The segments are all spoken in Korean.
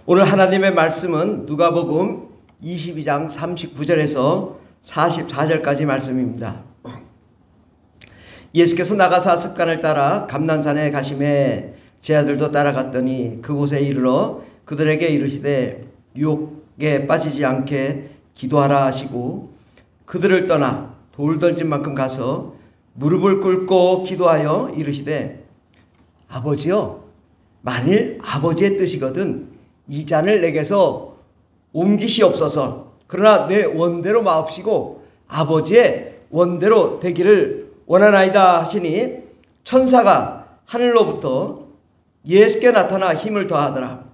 오늘 하나님의 말씀은 누가복음 22장 39절에서 44절까지 말씀입니다. 예수께서 나가사 습관을 따라 감난산에 가심에 제 아들도 따라갔더니 그곳에 이르러 그들에게 이르시되 유혹에 빠지지 않게 기도하라 하시고 그들을 떠나 돌 던진 만큼 가서 무릎을 꿇고 기도하여 이르시되 아버지여, 만일 아버지의 뜻이거든 이 잔을 내게서 옮기시옵소서. 그러나 내 원대로 마옵시고 아버지의 원대로 되기를 원하나이다 하시니 천사가 하늘로부터 예수께 나타나 힘을 더하더라.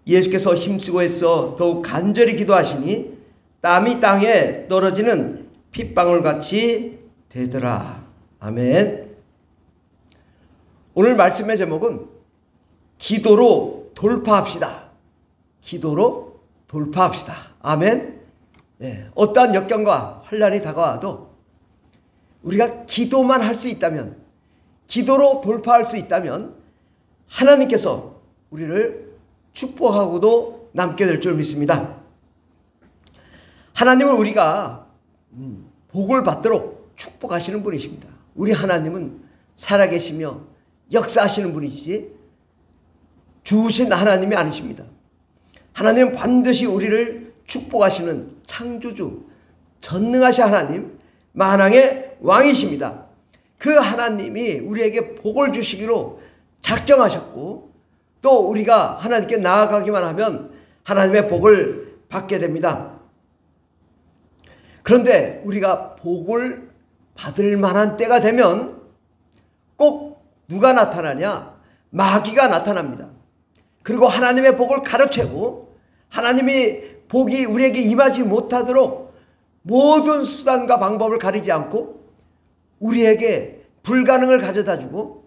예수께서 힘쓰고 있어 더욱 간절히 기도하시니 땀이 땅에 떨어지는 핏방울같이 되더라. 아멘. 오늘 말씀의 제목은 기도로 돌파합시다. 기도로 돌파합시다. 아멘. 어떠한 역경과 환난이 다가와도 우리가 기도만 할 수 있다면, 기도로 돌파할 수 있다면 하나님께서 우리를 축복하고도 남게 될 줄 믿습니다. 하나님은 우리가 복을 받도록 축복하시는 분이십니다. 우리 하나님은 살아계시며 역사하시는 분이시지 주신 하나님이 아니십니다. 하나님은 반드시 우리를 축복하시는 창조주, 전능하신 하나님, 만왕의 왕이십니다. 그 하나님이 우리에게 복을 주시기로 작정하셨고 또 우리가 하나님께 나아가기만 하면 하나님의 복을 받게 됩니다. 그런데 우리가 복을 받을 만한 때가 되면 꼭 누가 나타나냐? 마귀가 나타납니다. 그리고 하나님의 복을 가로채고 하나님이 복이 우리에게 임하지 못하도록 모든 수단과 방법을 가리지 않고 우리에게 불가능을 가져다주고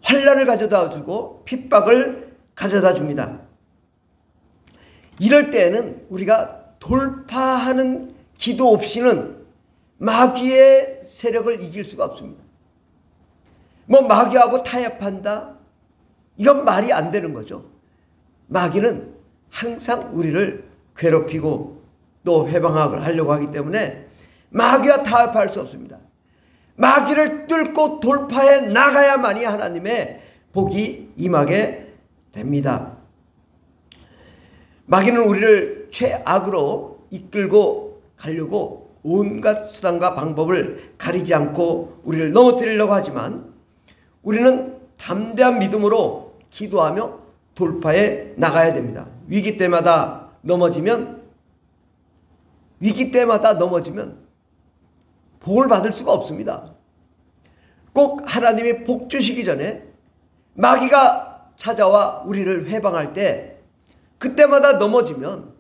환난을 가져다주고 핍박을 가져다줍니다. 이럴 때에는 우리가 돌파하는 기도 없이는 마귀의 세력을 이길 수가 없습니다. 마귀하고 타협한다? 이건 말이 안 되는 거죠. 마귀는 항상 우리를 괴롭히고 또 해방하려고 하기 때문에 마귀와 타협할 수 없습니다. 마귀를 뚫고 돌파해 나가야만이 하나님의 복이 임하게 됩니다. 마귀는 우리를 최악으로 이끌고 가려고 온갖 수단과 방법을 가리지 않고 우리를 넘어뜨리려고 하지만 우리는 담대한 믿음으로 기도하며 돌파해 나가야 됩니다. 위기 때마다 넘어지면 복을 받을 수가 없습니다. 꼭 하나님이 복 주시기 전에 마귀가 찾아와 우리를 해방할 때 그때마다 넘어지면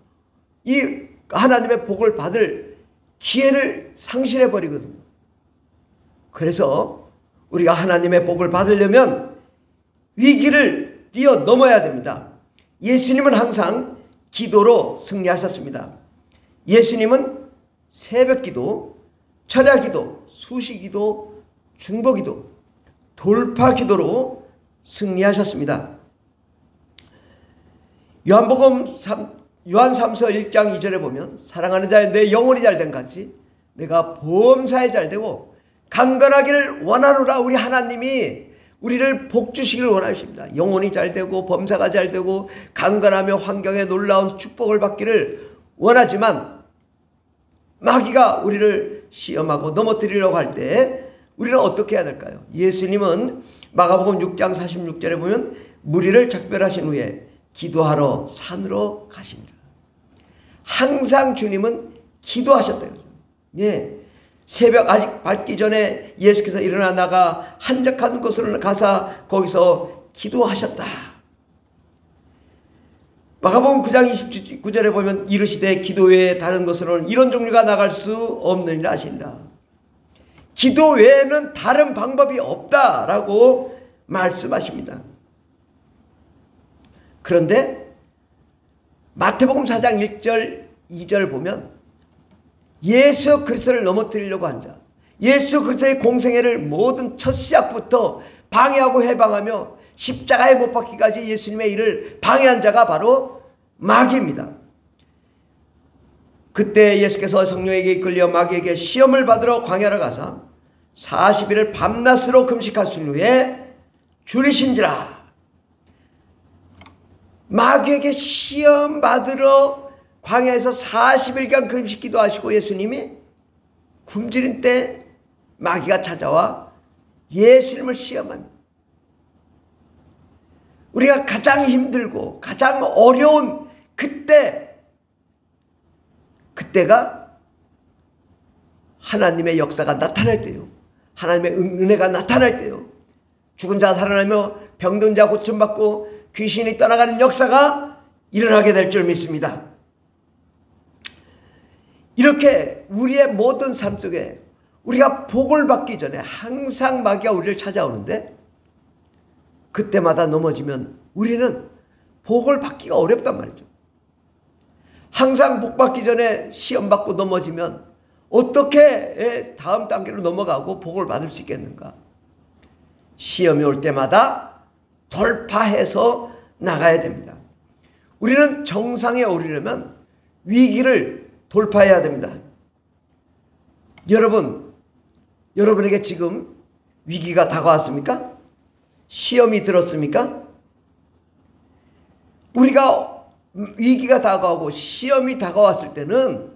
이 하나님의 복을 받을 기회를 상실해 버리거든요. 그래서 우리가 하나님의 복을 받으려면 위기를 뛰어넘어야 됩니다. 예수님은 항상 기도로 승리하셨습니다. 예수님은 새벽기도, 철야기도, 수시기도, 중보기도, 돌파기도로 승리하셨습니다. 요한 3서 1장 2절에 보면 사랑하는 자여 내 영혼이 잘된 같이 내가 범사에 잘되고 강건하기를 원하노라. 우리 하나님이 우리를 복 주시기를 원하십니다. 영혼이 잘되고 범사가 잘되고 강건하며 환경에 놀라운 축복을 받기를 원하지만 마귀가 우리를 시험하고 넘어뜨리려고 할 때 우리는 어떻게 해야 될까요? 예수님은 마가복음 6장 46절에 보면 무리를 작별하신 후에 기도하러 산으로 가시니라. 항상 주님은 기도하셨대요. 새벽 아직 밝기 전에 예수께서 일어나 나가 한적한 곳으로 가사 거기서 기도하셨다. 마가복음 9장 29절에 보면 이르시되 기도 외에 다른 것으로는 이런 종류가 나갈 수 없느니라 하시니라. 기도 외에는 다른 방법이 없다라고 말씀하십니다. 그런데 마태복음 4장 1절 2절 보면 예수 그리스도를 넘어뜨리려고 한 자, 예수 그리스도의 공생애를 모든 첫 시작부터 방해하고 해방하며 십자가에 못 박기까지 예수님의 일을 방해한 자가 바로 마귀입니다. 그때 예수께서 성령에게 이끌려 마귀에게 시험을 받으러 광야로 가사 40일을 밤낮으로 금식하신 후에 줄이신지라. 마귀에게 시험 받으러 광야에서 40일간 금식 기도하시고 예수님이 굶주린 때 마귀가 찾아와 예수님을 시험합니다. 우리가 가장 힘들고 가장 어려운 그때가 하나님의 역사가 나타날 때요. 하나님의 은혜가 나타날 때요. 죽은 자 살아나며 병든 자 고침받고 귀신이 떠나가는 역사가 일어나게 될 줄 믿습니다. 이렇게 우리의 모든 삶 속에 우리가 복을 받기 전에 항상 마귀가 우리를 찾아오는데 그때마다 넘어지면 우리는 복을 받기가 어렵단 말이죠. 항상 복 받기 전에 시험 받고 넘어지면 어떻게 다음 단계로 넘어가고 복을 받을 수 있겠는가? 시험이 올 때마다 돌파해서 나가야 됩니다. 우리는 정상에 오르려면 위기를 돌파해야 됩니다. 여러분에게 지금 위기가 다가왔습니까? 시험이 들었습니까? 우리가 위기가 다가오고 시험이 다가왔을 때는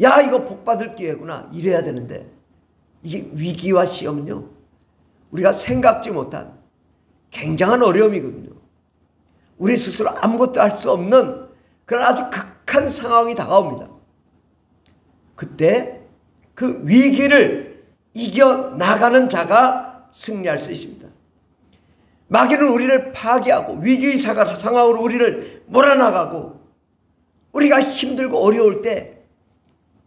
야, 이거 복 받을 기회구나 이래야 되는데, 이게 위기와 시험은요 우리가 생각지 못한 굉장한 어려움이거든요. 우리 스스로 아무것도 할 수 없는 그런 아주 극한 상황이 다가옵니다. 그때 그 위기를 이겨나가는 자가 승리할 수 있습니다. 마귀는 우리를 파괴하고 위기 상황으로 우리를 몰아나가고 우리가 힘들고 어려울 때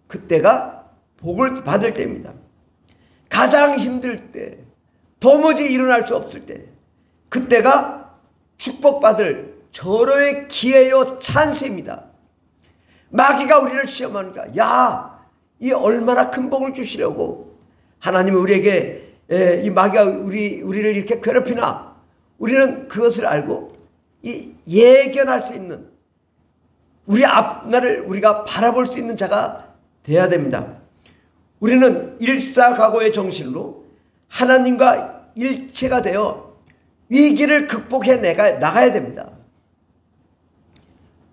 그때가 복을 받을 때입니다. 가장 힘들 때, 도무지 일어날 수 없을 때, 그때가 축복받을 절호의 기회요 찬스입니다. 마귀가 우리를 시험하니까 야, 이 얼마나 큰 복을 주시려고 하나님이 우리에게 이 마귀가 우리를 이렇게 괴롭히나, 우리는 그것을 알고 이 예견할 수 있는 우리 앞날을 우리가 바라볼 수 있는 자가 돼야 됩니다. 우리는 일사각오의 정신으로 하나님과 일체가 되어 위기를 극복해 나가야 됩니다.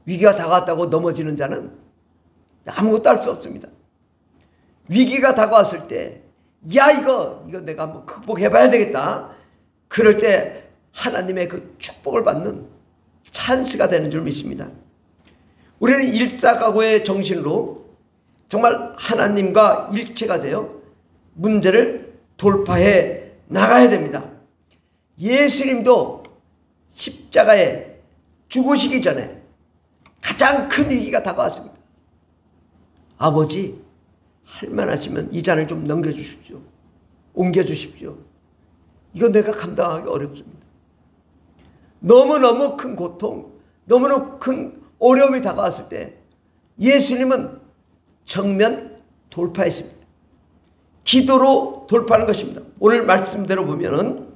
위기가 다가왔다고 넘어지는 자는 아무것도 할 수 없습니다. 위기가 다가왔을 때 야, 이거 내가 한번 극복해 봐야 되겠다. 그럴 때 하나님의 그 축복을 받는 찬스가 되는 줄 믿습니다. 우리는 일사각오의 정신으로 정말 하나님과 일체가 되어 문제를 돌파해 나가야 됩니다. 예수님도 십자가에 죽으시기 전에 가장 큰 위기가 다가왔습니다. 아버지, 할만하시면 이 잔을 좀 넘겨주십시오. 옮겨주십시오. 이거 내가 감당하기 어렵습니다. 너무너무 큰 고통, 너무너무 큰 어려움이 다가왔을 때 예수님은 정면 돌파했습니다. 기도로 돌파하는 것입니다. 오늘 말씀대로 보면은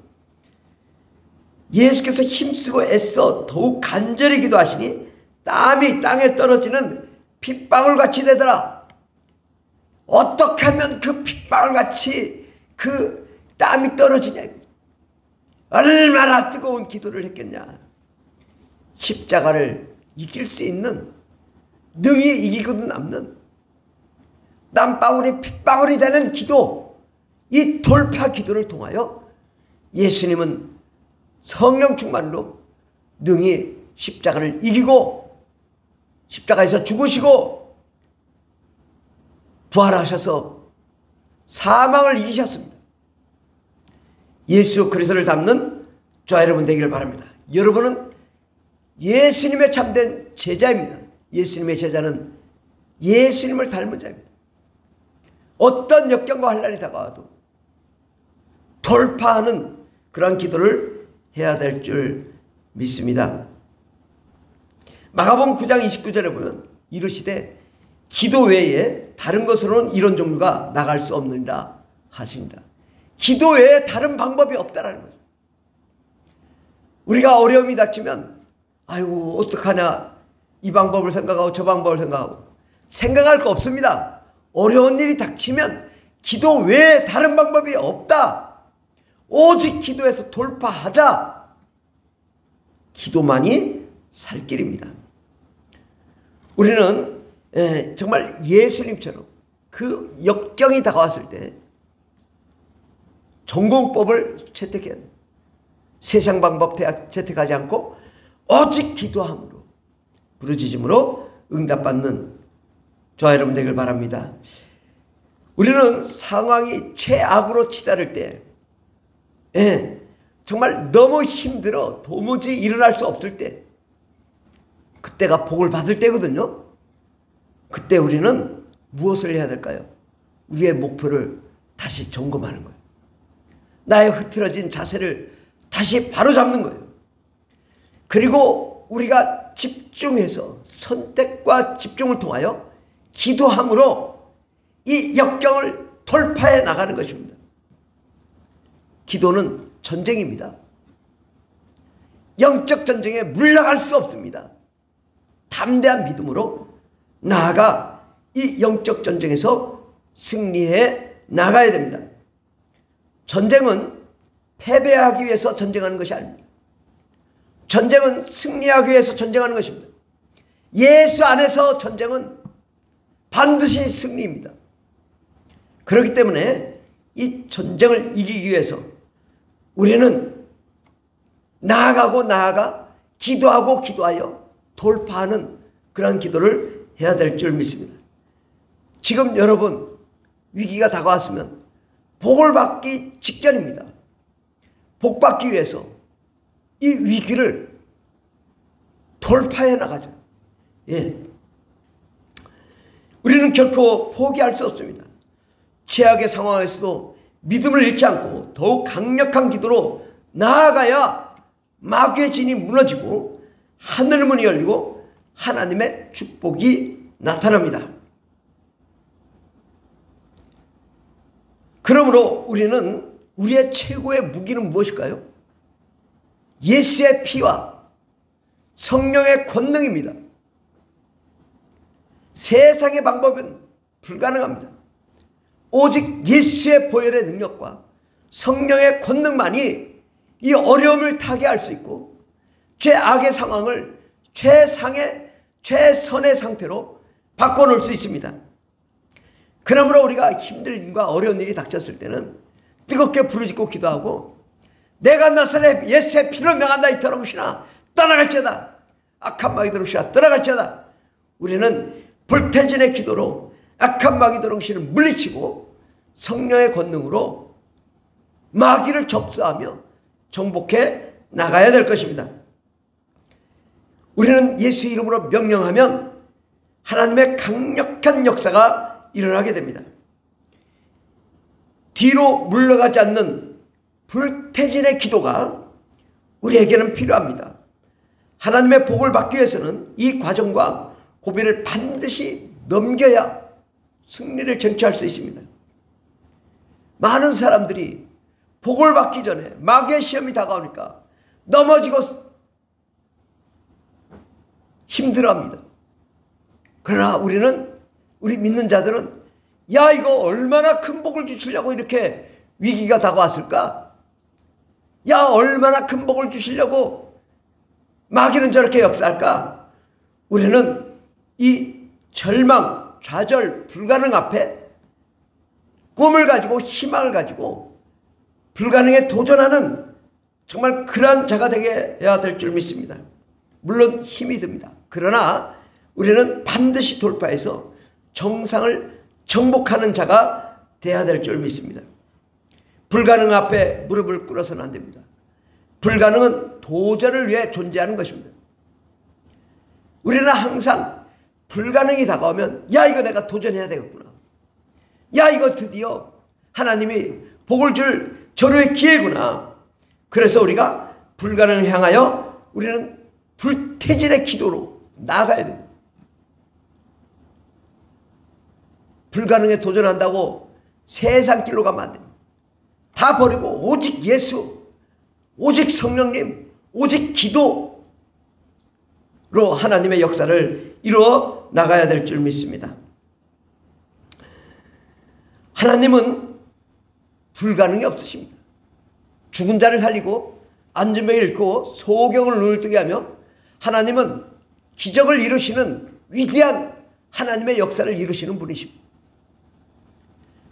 예수께서 힘쓰고 애써 더욱 간절히 기도하시니 땀이 땅에 떨어지는 핏방울같이 되더라. 어떻게 하면 그 핏방울같이 그 땀이 떨어지냐. 얼마나 뜨거운 기도를 했겠냐. 십자가를 이길 수 있는, 능히 이기고 남는 땀방울이 핏방울이 되는 기도, 이 돌파 기도를 통하여 예수님은 성령 충만으로 능히 십자가를 이기고 십자가에서 죽으시고 부활하셔서 사망을 이기셨습니다. 예수 그리스도를 닮는 저와 여러분 되기를 바랍니다. 여러분은 예수님의 참된 제자입니다. 예수님의 제자는 예수님을 닮은 자입니다. 어떤 역경과 환난이 다가와도 돌파하는 그런 기도를 해야 될 줄 믿습니다. 마가복음 9장 29절에 보면 이르시되 기도 외에 다른 것으로는 이런 종류가 나갈 수 없느니라 하십니다. 기도 외에 다른 방법이 없다라는 거죠. 우리가 어려움이 닥치면 아이고 어떡하냐, 이 방법을 생각하고 저 방법을 생각하고 생각할 거 없습니다. 어려운 일이 닥치면 기도 외에 다른 방법이 없다. 오직 기도해서 돌파하자. 기도만이 살 길입니다. 우리는 정말 예수님처럼 그 역경이 다가왔을 때 전공법을 채택해야 합니다. 세상 방법 채택하지 않고 오직 기도함으로 부르짖음으로 응답받는 저와 여러분 되길 바랍니다. 우리는 상황이 최악으로 치달을 때, 정말 너무 힘들어 도무지 일어날 수 없을 때, 그때가 복을 받을 때거든요. 그때 우리는 무엇을 해야 될까요? 우리의 목표를 다시 점검하는 거예요. 나의 흐트러진 자세를 다시 바로잡는 거예요. 그리고 우리가 집중해서 선택과 집중을 통하여 기도함으로 이 역경을 돌파해 나가는 것입니다. 기도는 전쟁입니다. 영적 전쟁에 물러갈 수 없습니다. 담대한 믿음으로 나아가 이 영적 전쟁에서 승리해 나가야 됩니다. 전쟁은 패배하기 위해서 전쟁하는 것이 아닙니다. 전쟁은 승리하기 위해서 전쟁하는 것입니다. 예수 안에서 전쟁은 반드시 승리입니다. 그렇기 때문에 이 전쟁을 이기기 위해서 우리는 나아가 기도하고 기도하여 돌파하는 그런 기도를 해야 될 줄 믿습니다. 지금 여러분 위기가 다가왔으면 복을 받기 직전입니다. 복 받기 위해서 이 위기를 돌파해 나가죠. 우리는 결코 포기할 수 없습니다. 최악의 상황에서도 믿음을 잃지 않고 더욱 강력한 기도로 나아가야 마귀의 진이 무너지고 하늘 문이 열리고 하나님의 축복이 나타납니다. 그러므로 우리는 우리의 최고의 무기는 무엇일까요? 예수의 피와 성령의 권능입니다. 세상의 방법은 불가능합니다. 오직 예수의 보혈의 능력과 성령의 권능만이 이 어려움을 타개할 수 있고 죄악의 상황을 최선의 상태로 바꿔놓을 수 있습니다. 그러므로 우리가 힘든 일과 어려운 일이 닥쳤을 때는 뜨겁게 부르짖고 기도하고 내가 나사렛 예수의 피를 명한다 이 더러우시나 떠나갈지어다. 악한 마귀 더러우시나 떠나갈지어다. 우리는 불태진의 기도로 악한 마귀 더러우시를 물리치고 성령의 권능으로 마귀를 접수하며 정복해 나가야 될 것입니다. 우리는 예수 이름으로 명령하면 하나님의 강력한 역사가 일어나게 됩니다. 뒤로 물러가지 않는 불태진의 기도가 우리에게는 필요합니다. 하나님의 복을 받기 위해서는 이 과정과 고비를 반드시 넘겨야 승리를 쟁취할 수 있습니다. 많은 사람들이 복을 받기 전에 마귀의 시험이 다가오니까 넘어지고 힘들어합니다. 그러나 우리 믿는 자들은 야 이거 얼마나 큰 복을 주시려고 이렇게 위기가 다가왔을까? 야 얼마나 큰 복을 주시려고 마귀는 저렇게 역사할까? 우리는 이 절망, 좌절, 불가능 앞에 꿈을 가지고 희망을 가지고 불가능에 도전하는 정말 그러한 자가 되게 해야 될 줄 믿습니다. 물론 힘이 듭니다. 그러나 우리는 반드시 돌파해서 정상을 정복하는 자가 되어야 될 줄 믿습니다. 불가능 앞에 무릎을 꿇어서는 안 됩니다. 불가능은 도전을 위해 존재하는 것입니다. 우리는 항상 불가능이 다가오면 야 이거 내가 도전해야 되겠구나. 야 이거 드디어 하나님이 복을 줄 절호의 기회구나. 그래서 우리가 불가능을 향하여 우리는 불태진의 기도로 나아가야 됩니다. 불가능에 도전한다고 세상 길로 가면 안 됩니다. 다 버리고 오직 예수, 오직 성령님, 오직 기도로 하나님의 역사를 이루어 나가야 될 줄 믿습니다. 하나님은 불가능이 없으십니다. 죽은 자를 살리고 안전병을 잃고 소경을 눈을 뜨게 하며 하나님은 기적을 이루시는 위대한 하나님의 역사를 이루시는 분이십니다.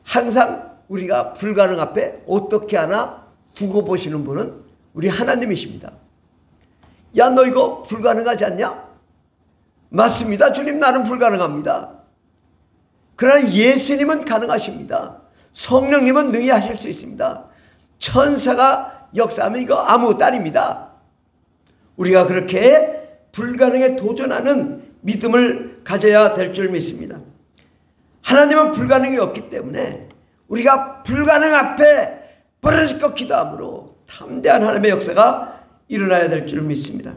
항상 우리가 불가능 앞에 어떻게 하나 두고 보시는 분은 우리 하나님이십니다. 야, 너 이거 불가능하지 않냐? 맞습니다. 주님, 나는 불가능합니다. 그러나 예수님은 가능하십니다. 성령님은 능히 하실 수 있습니다. 천사가 역사하면 이거 아무것도 아닙니다. 우리가 그렇게 불가능에 도전하는 믿음을 가져야 될 줄 믿습니다. 하나님은 불가능이 없기 때문에 우리가 불가능 앞에 부르짖고 기도함으로 담대한 하나님의 역사가 일어나야 될 줄 믿습니다.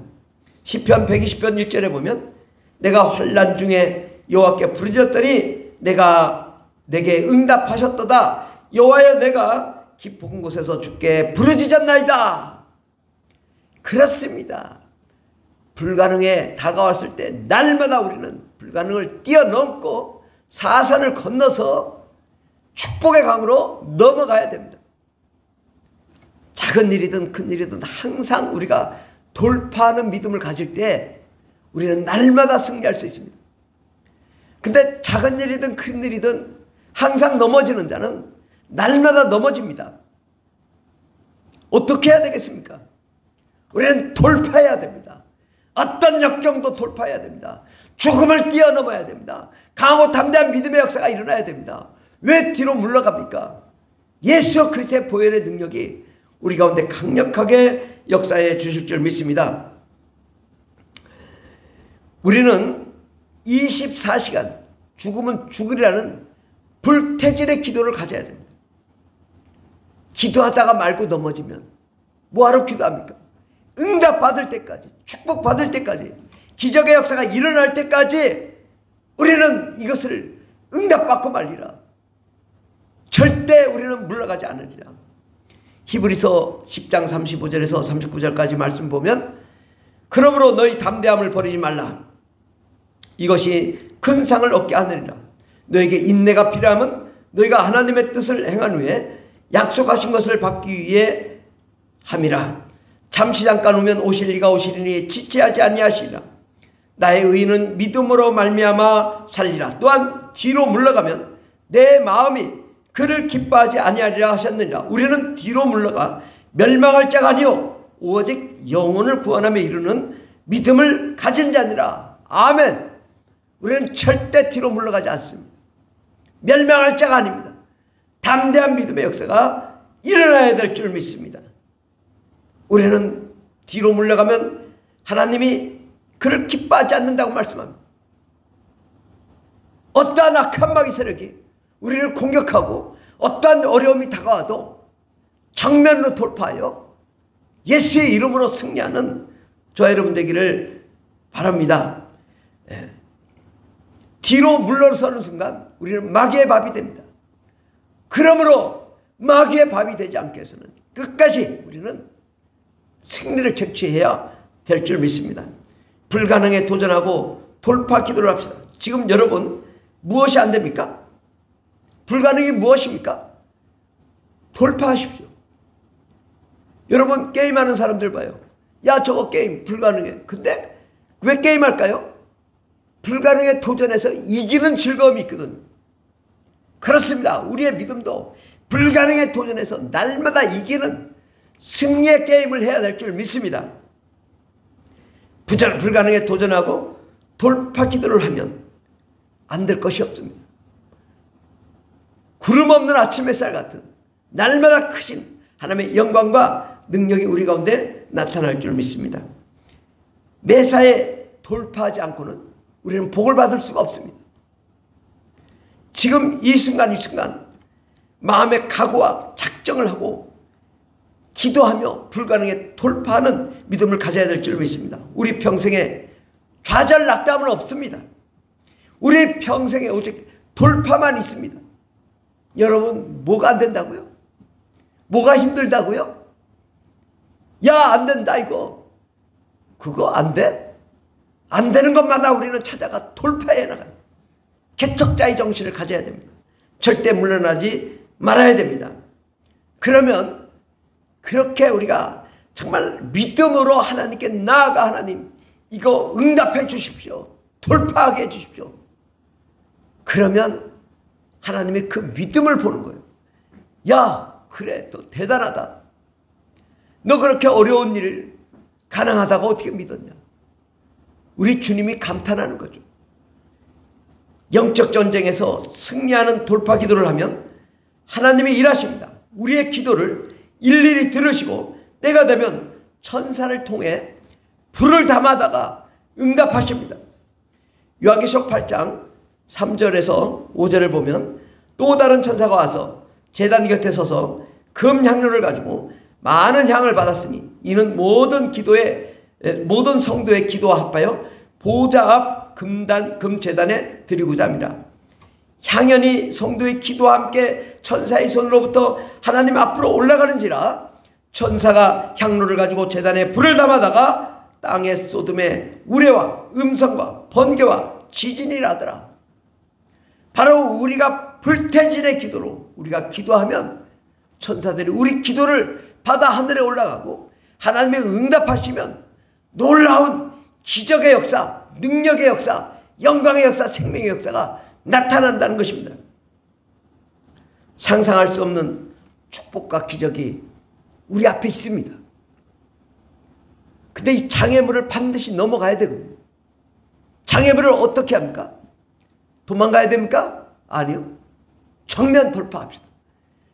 시편 120편 1절에 보면 내가 환난 중에 여호와께 부르짖었더니 내가 내게 응답하셨도다. 여호와여, 내가 깊은 곳에서 주께 부르짖었나이다. 그렇습니다. 불가능에 다가왔을 때 날마다 우리는 불가능을 뛰어넘고 사산을 건너서 축복의 강으로 넘어가야 됩니다. 작은 일이든 큰 일이든 항상 우리가 돌파하는 믿음을 가질 때 우리는 날마다 승리할 수 있습니다. 근데 작은 일이든 큰 일이든 항상 넘어지는 자는 날마다 넘어집니다. 어떻게 해야 되겠습니까? 우리는 돌파해야 됩니다. 어떤 역경도 돌파해야 됩니다. 죽음을 뛰어넘어야 됩니다. 강하고 담대한 믿음의 역사가 일어나야 됩니다. 왜 뒤로 물러갑니까? 예수 그리스도의 보혈의 능력이 우리 가운데 강력하게 역사해 주실 줄 믿습니다. 우리는 24시간 죽으면 죽으리라는 불태질의 기도를 가져야 됩니다. 기도하다가 말고 넘어지면 뭐하러 기도합니까? 응답받을 때까지, 축복받을 때까지, 기적의 역사가 일어날 때까지 우리는 이것을 응답받고 말리라. 절대 우리는 물러가지 않으리라. 히브리서 10장 35절에서 39절까지 말씀 보면 그러므로 너희 담대함을 버리지 말라. 이것이 큰 상을 얻게 하느니라. 너에게 인내가 필요하면 너희가 하나님의 뜻을 행한 후에 약속하신 것을 받기 위해 함이라. 잠시 잠깐 오면 오실 이가 오시리니 지체하지 아니하시리라. 나의 의인은 믿음으로 말미암아 살리라. 또한 뒤로 물러가면 내 마음이 그를 기뻐하지 아니하리라 하셨느니라. 우리는 뒤로 물러가 멸망할 자가 아니요 오직 영혼을 구원함에 이르는 믿음을 가진 자니라. 아멘. 우리는 절대 뒤로 물러가지 않습니다. 멸망할 자가 아닙니다. 담대한 믿음의 역사가 일어나야 될 줄 믿습니다. 우리는 뒤로 물러가면 하나님이 그를 기뻐하지 않는다고 말씀합니다. 어떠한 악한 마귀 세력이 우리를 공격하고 어떠한 어려움이 다가와도 정면으로 돌파하여 예수의 이름으로 승리하는 저와 여러분 되기를 바랍니다. 뒤로 물러서는 순간 우리는 마귀의 밥이 됩니다. 그러므로 마귀의 밥이 되지 않게 해서는 끝까지 우리는 승리를 쟁취해야 될 줄 믿습니다. 불가능에 도전하고 돌파 기도를 합시다. 지금 여러분 무엇이 안 됩니까? 불가능이 무엇입니까? 돌파하십시오. 여러분 게임하는 사람들 봐요. 야, 저거 게임 불가능해. 근데 왜 게임할까요? 불가능에 도전해서 이기는 즐거움이 있거든. 그렇습니다. 우리의 믿음도 불가능에 도전해서 날마다 이기는 승리의 게임을 해야 될 줄 믿습니다. 불가능에 도전하고 돌파 기도를 하면 안 될 것이 없습니다. 구름 없는 아침 햇살 같은 날마다 크신 하나님의 영광과 능력이 우리 가운데 나타날 줄 믿습니다. 매사에 돌파하지 않고는 우리는 복을 받을 수가 없습니다. 지금 이 순간 이 순간 마음의 각오와 작정을 하고 기도하며 불가능에 돌파하는 믿음을 가져야 될 줄 믿습니다. 우리 평생에 좌절낙담은 없습니다. 우리 평생에 오직 돌파만 있습니다. 여러분 뭐가 안 된다고요? 뭐가 힘들다고요? 야, 안 된다 이거. 그거 안 돼? 안 되는 것마다 우리는 찾아가 돌파해 나가요. 개척자의 정신을 가져야 됩니다. 절대 물러나지 말아야 됩니다. 그러면 그렇게 우리가 정말 믿음으로 하나님께 나아가 하나님 이거 응답해 주십시오. 돌파하게 해 주십시오. 그러면 하나님이 그 믿음을 보는 거예요. 야, 그래, 너 대단하다. 너 그렇게 어려운 일 가능하다고 어떻게 믿었냐. 우리 주님이 감탄하는 거죠. 영적 전쟁에서 승리하는 돌파 기도를 하면 하나님이 일하십니다. 우리의 기도를 일일이 들으시고 때가 되면 천사를 통해 불을 담아다가 응답하십니다. 요한계시록 8장 3절에서 5절을 보면 또 다른 천사가 와서 제단 곁에 서서 금 향료를 가지고 많은 향을 받았으니 이는 모든 성도의 기도와 합하여 보좌 앞 금제단에 드리고자 합니다. 향연이 성도의 기도와 함께 천사의 손으로부터 하나님 앞으로 올라가는지라 천사가 향로를 가지고 제단에 불을 담아다가 땅에 쏟음에 우레와 음성과 번개와 지진이 나더라. 바로 우리가 불태진의 기도로 우리가 기도하면 천사들이 우리 기도를 받아 하늘에 올라가고 하나님의 응답하시면 놀라운 기적의 역사, 능력의 역사, 영광의 역사, 생명의 역사가 나타난다는 것입니다. 상상할 수 없는 축복과 기적이 우리 앞에 있습니다. 근데 이 장애물을 반드시 넘어가야 되거든요. 장애물을 어떻게 합니까? 도망가야 됩니까? 아니요. 정면 돌파합시다.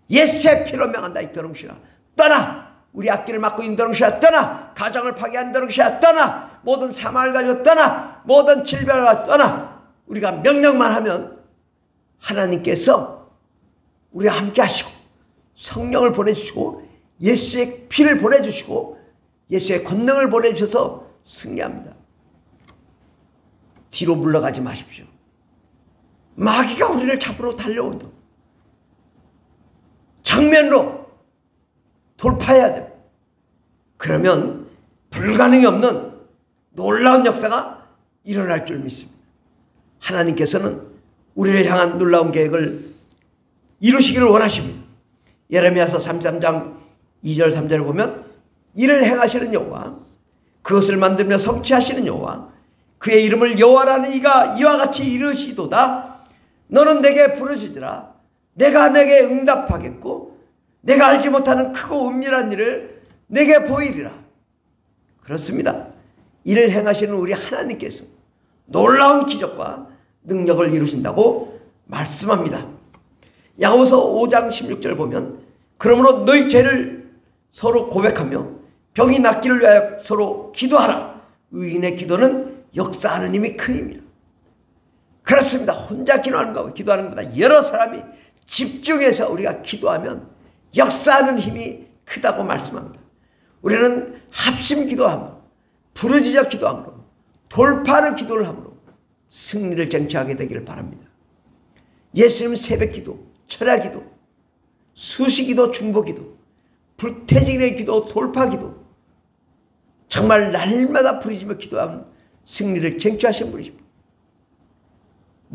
예수의 피로 명한다. 이 더렁시라 떠나. 우리 앞길을 막고 있는 더렁시라 떠나. 가정을 파괴하는 더렁시라 떠나. 모든 사망을 가지고 떠나. 모든 질병을 가지고 떠나. 우리가 명령만 하면 하나님께서 우리와 함께 하시고 성령을 보내주시고 예수의 피를 보내주시고 예수의 권능을 보내주셔서 승리합니다. 뒤로 물러가지 마십시오. 마귀가 우리를 잡으러 달려온다. 정면으로 돌파해야 됩니다. 그러면 불가능이 없는 놀라운 역사가 일어날 줄 믿습니다. 하나님께서는 우리를 향한 놀라운 계획을 이루시기를 원하십니다. 예레미야서 33장 2절 3절을 보면 이를 행하시는 여호와 그것을 만들며 성취하시는 여호와 그의 이름을 여호와라는 이가 이와 같이 이르시도다. 너는 내게 부르짖으라. 내가 내게 응답하겠고 내가 알지 못하는 크고 은밀한 일을 내게 보이리라. 그렇습니다. 이를 행하시는 우리 하나님께서 놀라운 기적과 능력을 이루신다고 말씀합니다. 야고보서 5장 16절 보면 그러므로 너희 죄를 서로 고백하며 병이 낫기를 위하여 서로 기도하라. 의인의 기도는 역사하는 힘이 큼이라. 그렇습니다. 혼자 기도하는 것보다 여러 사람이 집중해서 우리가 기도하면 역사하는 힘이 크다고 말씀합니다. 우리는 합심 기도함으로 부르짖어 기도함으로 돌파하는 기도를 함으로 승리를 쟁취하게 되기를 바랍니다. 예수님 새벽 기도, 철야 기도, 수시 기도, 중보 기도, 불태진의 기도, 돌파 기도 정말 날마다 부르짖으며 기도하면 승리를 쟁취하신 분이십니다.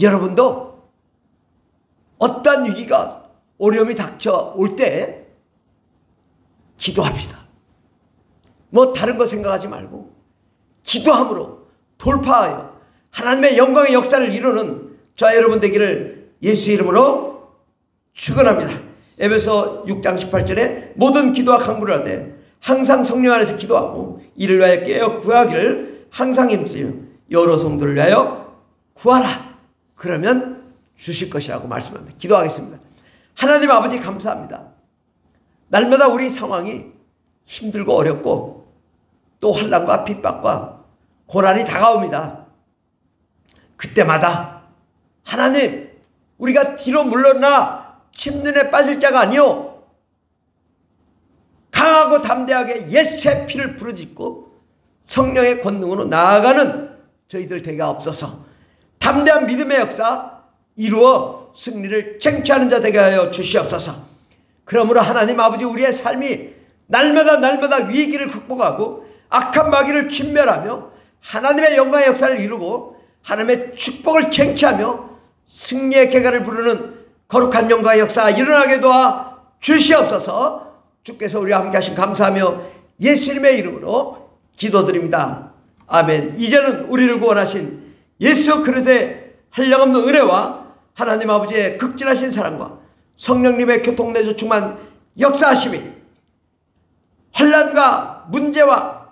여러분도 어떠한 위기가 어려움이 닥쳐올 때 기도합시다. 뭐 다른 거 생각하지 말고 기도함으로 돌파하여 하나님의 영광의 역사를 이루는 저와 여러분 되기를 예수 이름으로 축원합니다. 에베소 6장 18절에 모든 기도와 간구를 하되 항상 성령 안에서 기도하고 이를 위하여 깨어 구하기를 항상 힘쓰여 여러 성도를 위하여 구하라. 그러면 주실 것이라고 말씀합니다. 기도하겠습니다. 하나님 아버지 감사합니다. 날마다 우리 상황이 힘들고 어렵고 또 환난과 핍박과 고난이 다가옵니다. 그때마다 하나님 우리가 뒤로 물러나 침륜에 빠질 자가 아니요 강하고 담대하게 예수의 피를 부르짖고 성령의 권능으로 나아가는 저희들 되게 없어서 담대한 믿음의 역사 이루어 승리를 쟁취하는 자 되게 하여 주시옵소서. 그러므로 하나님 아버지 우리의 삶이 날마다 위기를 극복하고 악한 마귀를 진멸하며 하나님의 영광의 역사를 이루고 하나님의 축복을 쟁취하며 승리의 개가를 부르는 거룩한 영광의 역사가 일어나게 도와 주시옵소서. 주께서 우리와 함께 하신 감사하며 예수님의 이름으로 기도드립니다. 아멘. 이제는 우리를 구원하신 예수 그리스도의 한량없는 은혜와 하나님 아버지의 극진하신 사랑과 성령님의 교통내주 충만 역사하심이 환난과 문제와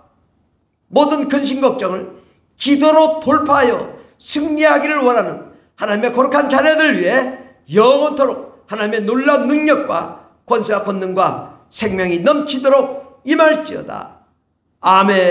모든 근심 걱정을 기도로 돌파하여 승리하기를 원하는 하나님의 거룩한 자녀들 위해 영원토록 하나님의 놀라운 능력과 권세와 권능과 생명이 넘치도록 임할지어다. 아멘.